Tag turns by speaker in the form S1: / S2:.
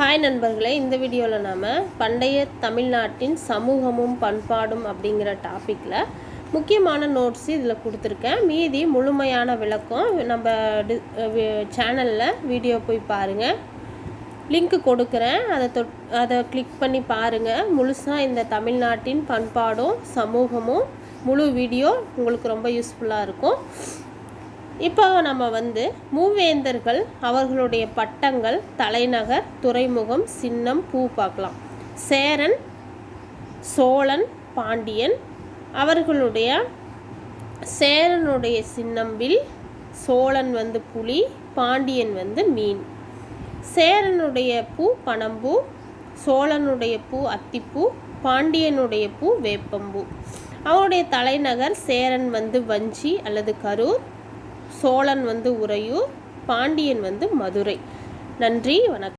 S1: Hi நண்பர்களே, இந்த வீடியோவில் நாம் பண்டைய தமிழ்நாட்டின் சமூகமும் பண்பாடும் அப்படிங்கிற டாப்பிக்கில் முக்கியமான நோட்ஸ் இதில் கொடுத்துருக்கேன். மீதி முழுமையான விளக்கம் நம்ம சேனலில் வீடியோ போய் பாருங்கள். லிங்க் கொடுக்குறேன், அதை கிளிக் பண்ணி பாருங்கள். முழுசாக இந்த தமிழ்நாட்டின் பண்பாடும் சமூகமும் முழு வீடியோ உங்களுக்கு ரொம்ப யூஸ்ஃபுல்லாக இருக்கும். இப்போ நம்ம மூவேந்தர்கள் அவர்களுடைய பட்டங்கள், தலைநகர், துறைமுகம், சின்னம், பூ பார்க்கலாம். சேரன், சோழன், பாண்டியன். அவர்களுடைய சேரனுடைய சின்னம் வில், சோழன் புலி, பாண்டியன் மீன். சேரனுடைய பூ பனம்பூ, சோழனுடைய பூ அத்திப்பூ, பாண்டியனுடைய பூ வேப்பம்பூ. அவருடைய தலைநகர் சேரன் வஞ்சி அல்லது கரூர், சோழன் உறையூர், பாண்டியன் மதுரை. நன்றி, வணக்கம்.